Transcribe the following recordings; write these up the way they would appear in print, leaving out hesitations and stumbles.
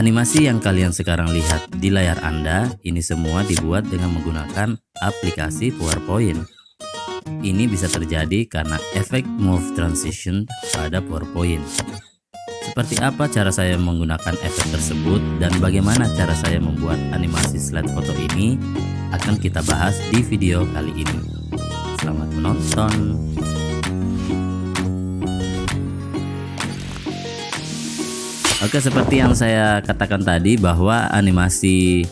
Animasi yang kalian sekarang lihat di layar Anda ini semua dibuat dengan menggunakan aplikasi PowerPoint. Ini bisa terjadi karena efek morph transition pada PowerPoint. Seperti apa cara saya menggunakan efek tersebut dan bagaimana cara saya membuat animasi slide foto ini akan kita bahas di video kali ini. Selamat menonton. Oke, seperti yang saya katakan tadi bahwa animasi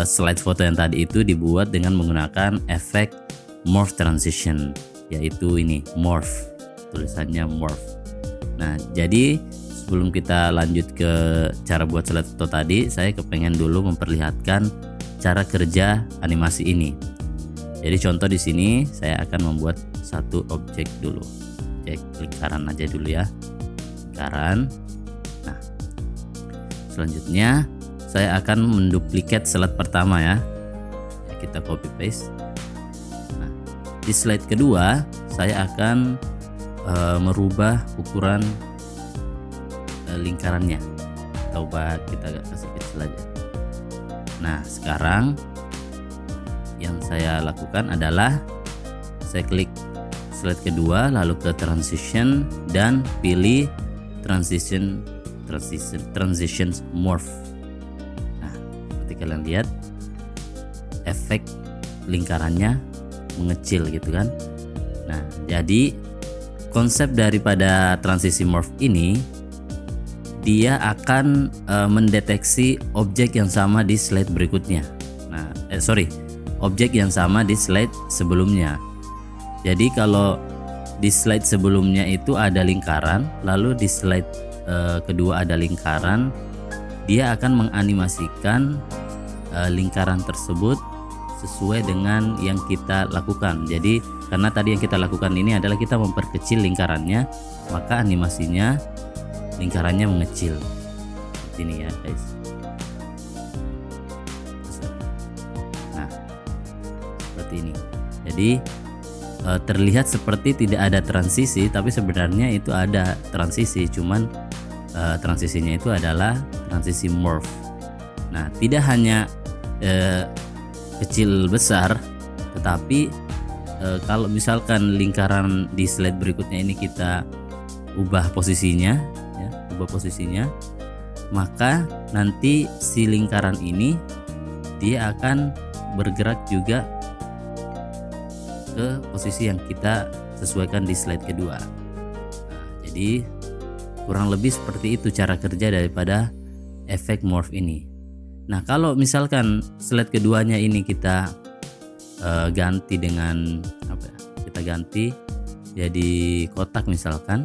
slide foto yang tadi itu dibuat dengan menggunakan efek morph transition, yaitu ini morph, tulisannya morph. Nah, jadi sebelum kita lanjut ke cara buat slide foto tadi, saya kepengen dulu memperlihatkan cara kerja animasi ini. Jadi contoh di sini saya akan membuat satu objek dulu, objek lingkaran aja dulu ya, lingkaran. Nah, selanjutnya saya akan menduplikat slide pertama ya. Kita copy paste. Nah, di slide kedua saya akan merubah ukuran lingkarannya. Coba kita kasih kecil aja. Nah, sekarang yang saya lakukan adalah saya klik slide kedua, lalu ke transition dan pilih transition morph. Nah, seperti kalian lihat efek lingkarannya mengecil gitu kan. Nah, jadi konsep daripada transisi morph ini, dia akan mendeteksi objek yang sama di slide berikutnya. Nah, objek yang sama di slide sebelumnya. Jadi kalau di slide sebelumnya itu ada lingkaran, lalu di slide kedua ada lingkaran, dia akan menganimasikan lingkaran tersebut sesuai dengan yang kita lakukan. Jadi karena tadi yang kita lakukan ini adalah kita memperkecil lingkarannya, maka animasinya lingkarannya mengecil. Seperti ini ya guys. Nah, seperti ini. Jadi terlihat seperti tidak ada transisi, tapi sebenarnya itu ada transisi, cuman transisinya itu adalah transisi morph. Nah, tidak hanya kecil besar, tetapi kalau misalkan lingkaran di slide berikutnya ini kita ubah posisinya, maka nanti si lingkaran ini dia akan bergerak juga ke posisi yang kita sesuaikan di slide kedua. Nah, jadi kurang lebih seperti itu cara kerja daripada efek morph ini. Nah, kalau misalkan slide keduanya ini kita ganti dengan apa ya? Kita ganti jadi kotak misalkan,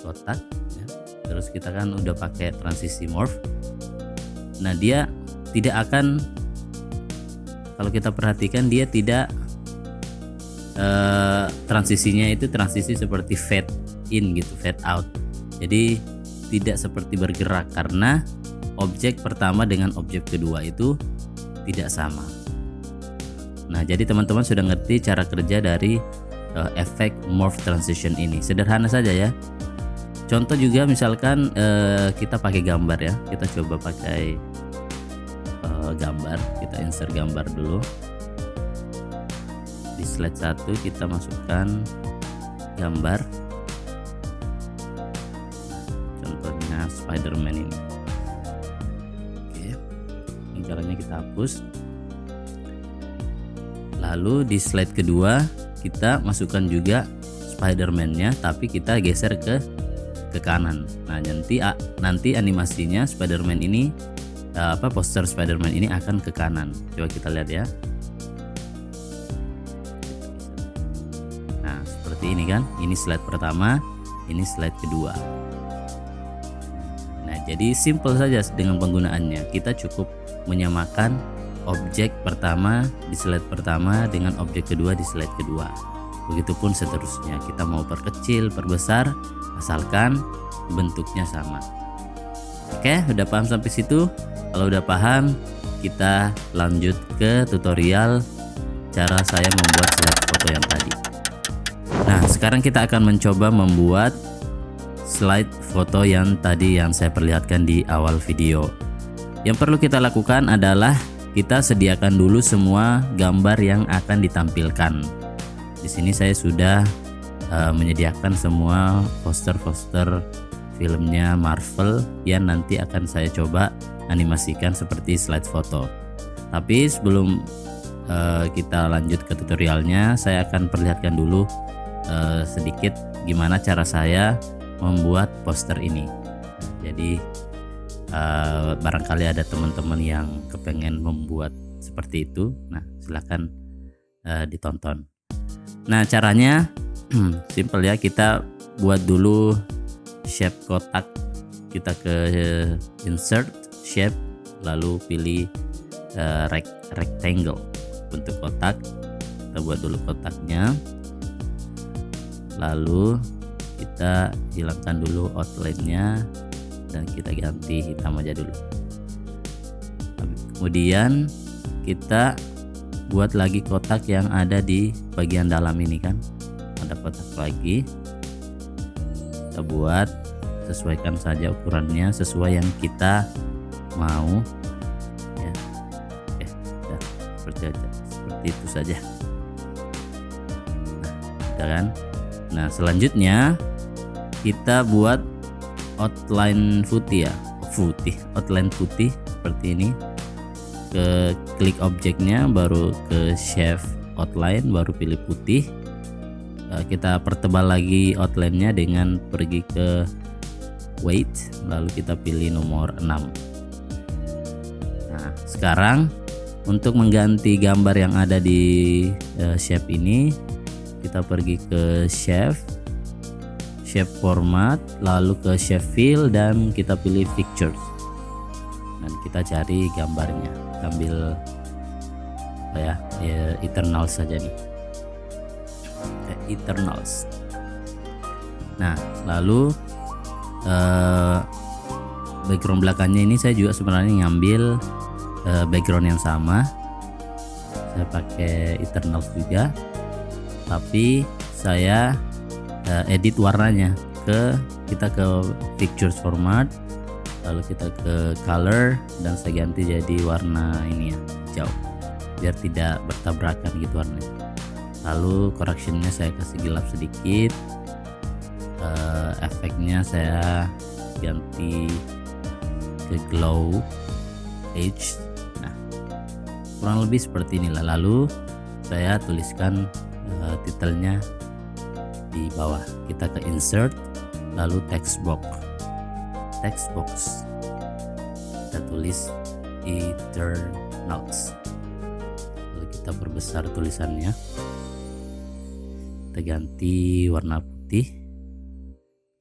kotak ya. Terus kita kan udah pakai transisi morph. Nah, dia tidak akan, kalau kita perhatikan dia tidak transisinya itu transisi seperti fade in gitu, fade out. Jadi tidak seperti bergerak karena objek pertama dengan objek kedua itu tidak sama. Nah, jadi teman-teman sudah ngerti cara kerja dari efek morph transition ini. Sederhana saja ya. Contoh juga misalkan kita pakai gambar ya. Kita coba pakai gambar. Kita insert gambar dulu. Di slide 1 kita masukkan gambar. Contohnya Spider-Man ini. Oke. Lingkarannya kita hapus. Lalu di slide kedua kita masukkan juga Spider-Man-nya, tapi kita geser ke kanan. Nah, nanti animasinya Spider-Man ini poster Spider-Man ini akan ke kanan. Coba kita lihat ya. Nah, seperti ini kan. Ini slide pertama, ini slide kedua. Nah, jadi simple saja dengan penggunaannya. Kita cukup menyamakan objek pertama di slide pertama dengan objek kedua di slide kedua. Begitupun seterusnya. Kita mau perkecil, perbesar, asalkan bentuknya sama. Oke, udah paham sampai situ? Kalau udah paham, kita lanjut ke tutorial cara saya membuat slide foto yang tadi. Nah, sekarang kita akan mencoba membuat slide foto yang tadi yang saya perlihatkan di awal video. Yang perlu kita lakukan adalah kita sediakan dulu semua gambar yang akan ditampilkan. Di sini saya sudah menyediakan semua poster-poster filmnya Marvel yang nanti akan saya coba animasikan seperti slide foto. Tapi sebelum kita lanjut ke tutorialnya, saya akan perlihatkan dulu sedikit gimana cara saya membuat poster ini. Jadi barangkali ada teman-teman yang kepengen membuat seperti itu, nah silahkan ditonton. Nah caranya simple ya, kita buat dulu shape kotak, kita ke insert shape, lalu pilih rectangle untuk kotak. Kita buat dulu kotaknya, lalu kita hilangkan dulu outline-nya dan kita ganti hitam aja dulu. Kemudian kita buat lagi kotak yang ada di bagian dalam ini kan, ada kotak lagi, kita buat, sesuaikan saja ukurannya sesuai yang kita mau ya. Oke, ya, seperti itu saja. Nah, udah kan? Nah selanjutnya kita buat outline putih ya, outline putih seperti ini. Ke klik objeknya, baru ke shape outline, baru pilih putih. Kita pertebal lagi outline-nya dengan pergi ke weight, lalu kita pilih nomor 6. Nah sekarang untuk mengganti gambar yang ada di shape ini, kita pergi ke shape format, lalu ke shape fill dan kita pilih pictures dan kita cari gambarnya, ambil apa ya, Eternals saja nih, Eternals. Nah lalu background belakangnya ini saya juga sebenarnya ngambil background yang sama, saya pakai Eternals juga, tapi saya edit warnanya. Kita ke pictures format, lalu kita ke color dan saya ganti jadi warna ini ya, hijau, biar tidak bertabrakan gitu warnanya. Lalu correctionnya saya kasih gelap sedikit, efeknya saya ganti ke glow edge. Nah kurang lebih seperti inilah. Lalu saya tuliskan titelnya di bawah. Kita ke insert, lalu text box, kita tulis Eternals, lalu kita perbesar tulisannya, kita ganti warna putih,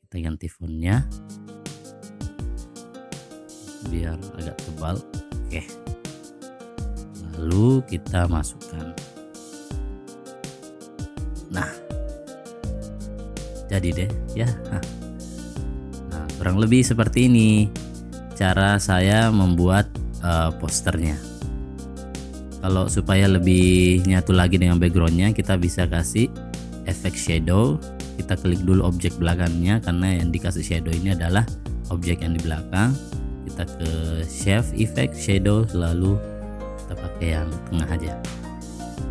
kita ganti fontnya biar agak tebal. Oke, lalu kita masukkan. Nah jadi deh ya. Nah kurang lebih seperti ini cara saya membuat posternya. Kalau supaya lebih nyatu lagi dengan backgroundnya, kita bisa kasih efek shadow. Kita klik dulu objek belakangnya, karena yang dikasih shadow ini adalah objek yang di belakang. Kita ke shape effect shadow, lalu kita pakai yang tengah aja.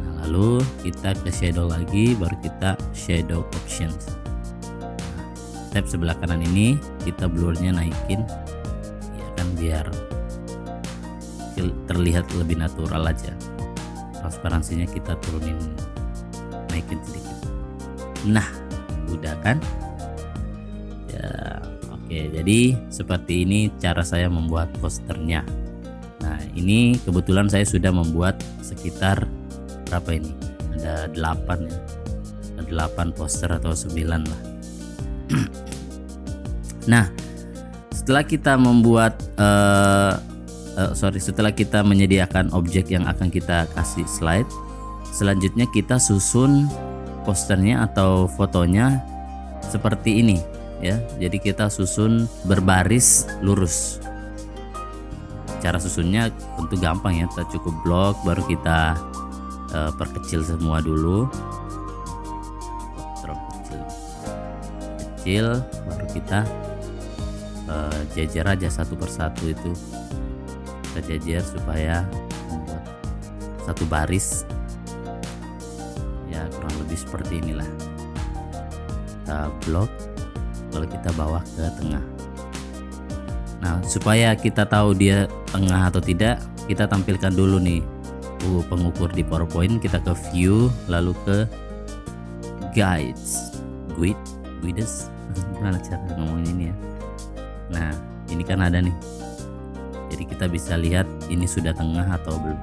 Nah, lalu kita ke shadow lagi, baru kita shadow options. Tab sebelah kanan ini kita blurnya naikin ya kan, biar terlihat lebih natural aja. Transparansinya kita turunin, naikin sedikit. Nah udah kan ya. Oke, jadi seperti ini cara saya membuat posternya. Nah ini kebetulan saya sudah membuat sekitar berapa ini, ada 8 ya, ada 8 poster atau 9 lah. Nah setelah kita membuat setelah kita menyediakan objek yang akan kita kasih slide, selanjutnya kita susun posternya atau fotonya seperti ini ya. Jadi kita susun berbaris lurus. Cara susunnya tentu gampang ya, kita cukup blok, baru kita perkecil semua dulu, kecil, baru kita jejer aja satu persatu, itu kita jejer supaya membuat satu baris ya, kurang lebih seperti inilah. Kita blok lalu kita bawa ke tengah. Nah, supaya kita tahu dia tengah atau tidak, kita tampilkan dulu nih pengukur di PowerPoint. Kita ke view lalu ke guides, gimana cara ngomongin ini ya. Nah, ini kan ada nih, jadi kita bisa lihat ini sudah tengah atau belum.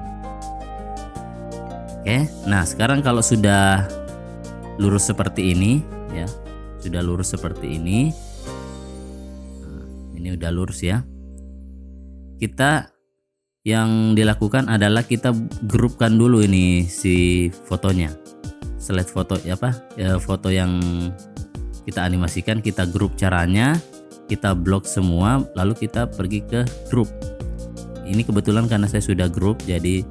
Oke, nah sekarang kalau sudah lurus seperti ini ya, sudah lurus seperti ini. Nah, ini udah lurus ya. Kita yang dilakukan adalah kita grupkan dulu ini si fotonya, slide foto foto yang kita animasikan, kita grup caranya, kita blok semua, lalu kita pergi ke grup. Ini kebetulan karena saya sudah grup, jadi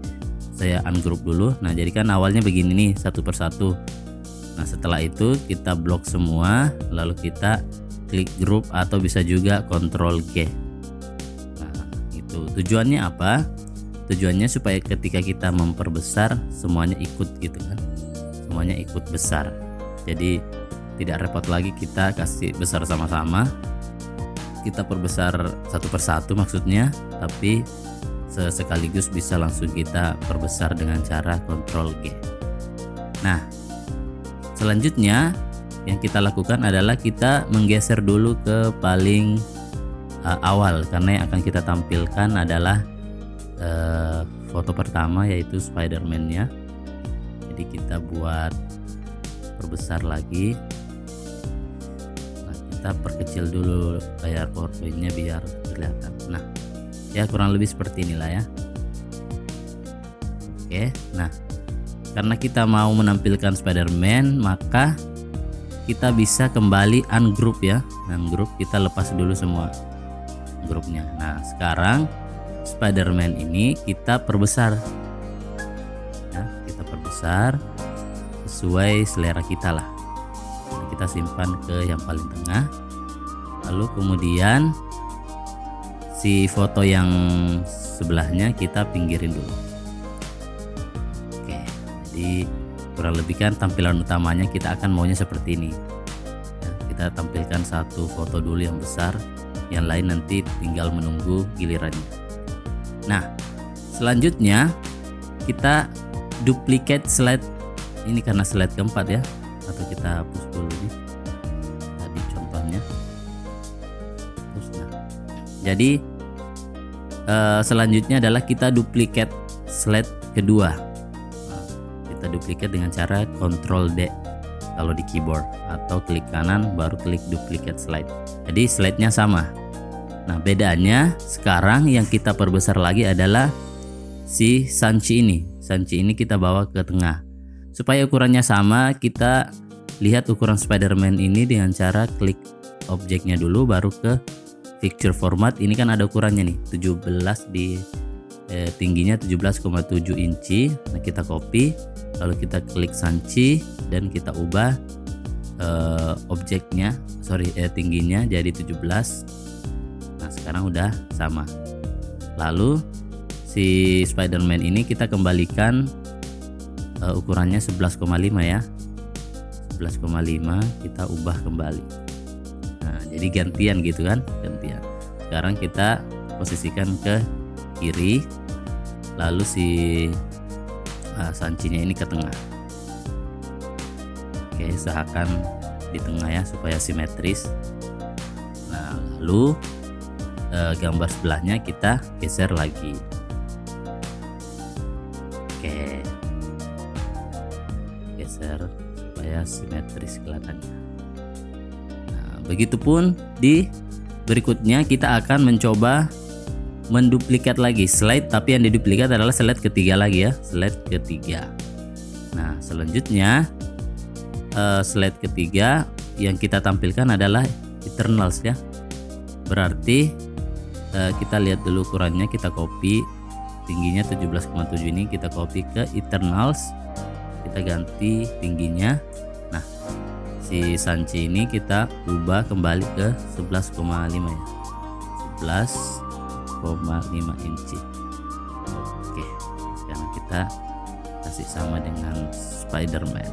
saya ungroup dulu. Nah, jadi kan awalnya begini nih, satu persatu. Nah, setelah itu kita blok semua, lalu kita klik grup atau bisa juga Ctrl G. Nah, itu tujuannya apa? Tujuannya supaya ketika kita memperbesar semuanya ikut gitu kan, semuanya ikut besar. Jadi tidak repot lagi kita kasih besar sama-sama, kita perbesar satu persatu maksudnya, tapi sekaligus bisa langsung kita perbesar dengan cara Ctrl G. Nah, selanjutnya yang kita lakukan adalah kita menggeser dulu ke paling awal, karena yang akan kita tampilkan adalah foto pertama, yaitu Spider-Man-nya. Jadi kita buat perbesar lagi. Nah, kita perkecil dulu layar PowerPoint-nya biar kelihatan. Nah, ya kurang lebih seperti inilah ya. Oke, nah karena kita mau menampilkan Spider-Man, maka kita bisa kembali ungroup ya. Ungroup, kita lepas dulu semua grupnya. Nah, sekarang Spider-Man ini kita perbesar ya, kita perbesar sesuai selera kita lah. Kita simpan ke yang paling tengah, lalu kemudian si foto yang sebelahnya kita pinggirin dulu. Oke, jadi kurang lebih kan tampilan utamanya kita akan maunya seperti ini ya, kita tampilkan satu foto dulu yang besar, yang lain nanti tinggal menunggu gilirannya. Nah, selanjutnya kita duplicate slide ini karena slide keempat ya, atau kita hapus dulu nih tadi contohnya. Nah, jadi selanjutnya adalah kita duplicate slide kedua. Nah, kita duplicate dengan cara Ctrl D kalau di keyboard, atau klik kanan baru klik duplicate slide. Jadi slide-nya sama. Nah, bedanya sekarang yang kita perbesar lagi adalah si Sanchi ini. Sanchi ini kita bawa ke tengah. Supaya ukurannya sama, kita lihat ukuran Spider-Man ini dengan cara klik objeknya dulu baru ke picture format. Ini kan ada ukurannya nih, 17 di tingginya 17,7 inci. Nah, kita copy, lalu kita klik Sanchi dan kita ubah tingginya jadi 17. Nah, sekarang udah sama. Lalu si Spider-Man ini kita kembalikan ukurannya 11,5 ya. 11,5 kita ubah kembali. Nah, jadi gantian gitu kan, gantian. Sekarang kita posisikan ke kiri, lalu si sancinya ini ke tengah. Oke, usahakan di tengah ya supaya simetris. Nah, lalu gambar sebelahnya kita geser lagi. Oke, geser supaya simetris kelihatannya. Nah, begitupun di berikutnya kita akan mencoba menduplikat lagi slide, tapi yang diduplikat adalah slide ketiga lagi ya, slide ketiga. Nah, selanjutnya slide ketiga yang kita tampilkan adalah Eternals ya. Berarti kita lihat dulu ukurannya, kita copy tingginya 17,7 ini, kita copy ke Eternals, kita ganti tingginya. Nah, si Sanchi ini kita ubah kembali ke 11,5 ya, 11,5 inci. Oke, sekarang kita kasih sama dengan Spider-Man.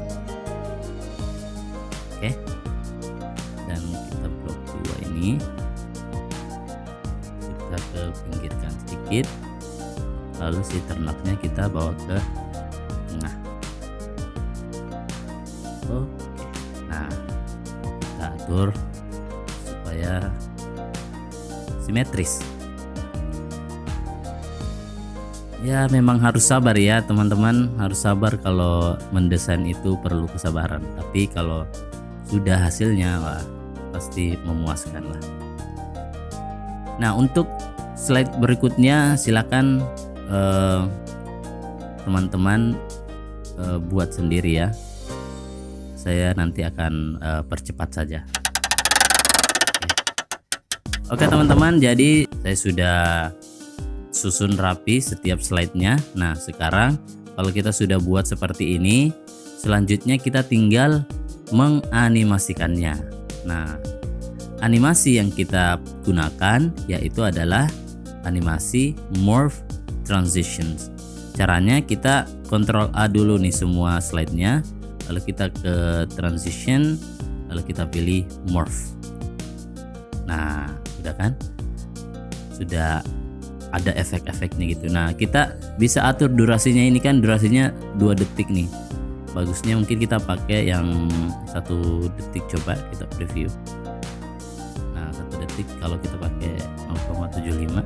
Oke, dan kita blok 2 ini kita ke pinggirkan sedikit, lalu si ternaknya kita bawa ke tengah. Oke, nah kita atur supaya simetris. Ya memang harus sabar ya teman-teman, harus sabar kalau mendesain itu perlu kesabaran. Tapi kalau sudah hasilnya, wah, pasti memuaskan lah. Nah untuk slide berikutnya silakan teman-teman buat sendiri ya. Saya nanti akan percepat saja. Oke teman-teman, jadi saya sudah susun rapi setiap slide-nya. Nah sekarang kalau kita sudah buat seperti ini, selanjutnya kita tinggal menganimasikannya. Nah animasi yang kita gunakan yaitu adalah animasi Morph Transitions. Caranya kita Ctrl A dulu nih semua slide-nya, lalu kita ke Transition, lalu kita pilih Morph. Nah udah kan, sudah ada efek-efeknya gitu. Nah kita bisa atur durasinya, ini kan durasinya 2 detik nih. Bagusnya mungkin kita pakai yang 1 detik, coba kita preview. Nah 1 detik kalau kita pakai 0,75,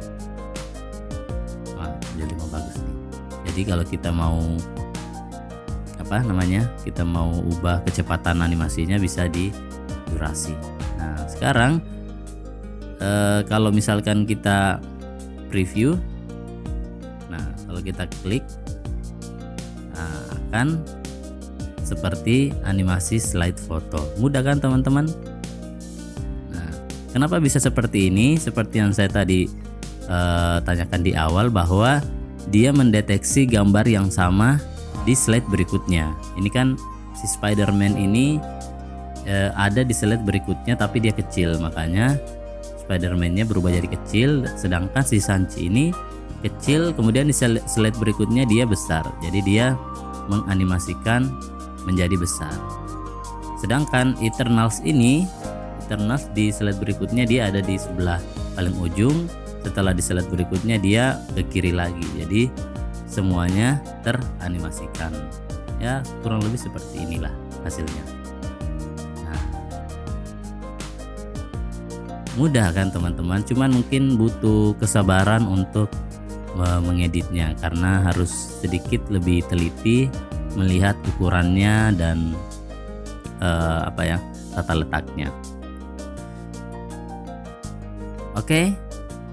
nah 75 bagus nih. Jadi kalau kita mau kita mau ubah kecepatan animasinya bisa di durasi. Nah sekarang kalau misalkan kita preview, nah kalau kita klik, nah, akan seperti animasi slide foto. Mudah kan teman-teman? Nah kenapa bisa seperti ini? Seperti yang saya tadi tanyakan di awal, bahwa dia mendeteksi gambar yang sama di slide berikutnya. Ini kan si Spider-Man ini ada di slide berikutnya tapi dia kecil, makanya Spider-Man-nya berubah jadi kecil, sedangkan si Sanchi ini kecil, kemudian di slide berikutnya dia besar. Jadi dia menganimasikan menjadi besar. Sedangkan Eternals di slide berikutnya dia ada di sebelah paling ujung, setelah di slide berikutnya dia ke kiri lagi. Jadi semuanya teranimasikan. Ya kurang lebih seperti inilah hasilnya. Mudah kan teman-teman, cuman mungkin butuh kesabaran untuk mengeditnya karena harus sedikit lebih teliti melihat ukurannya dan tata letaknya. Oke,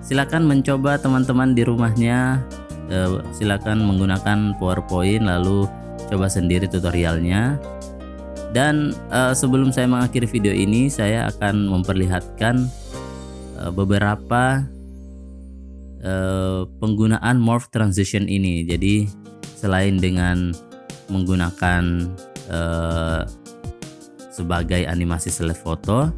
silakan mencoba teman-teman di rumahnya, silakan menggunakan PowerPoint lalu coba sendiri tutorialnya. Dan sebelum saya mengakhiri video ini, saya akan memperlihatkan beberapa penggunaan Morph Transition ini. Jadi selain dengan menggunakan sebagai animasi slide foto,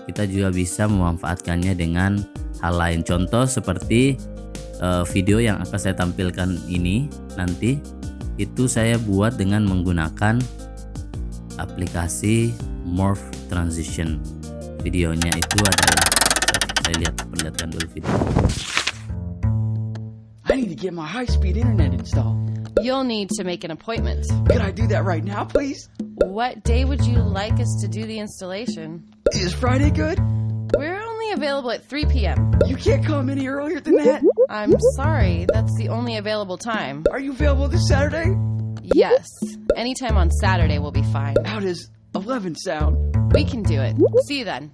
kita juga bisa memanfaatkannya dengan hal lain. Contoh seperti video yang akan saya tampilkan ini nanti, itu saya buat dengan menggunakan aplikasi Morph Transition. Videonya itu adalah, saya perlihatkan dulu video. I need to get my high-speed internet installed. You'll need to make an appointment. Could I do that right now, please? What day would you like us to do the installation? Is Friday good? We're only available at 3 p.m. You can't come any earlier than that? I'm sorry, that's the only available time. Are you available this Saturday? Yes, anytime on Saturday will be fine. How does 11 sound? We can do it. See you then.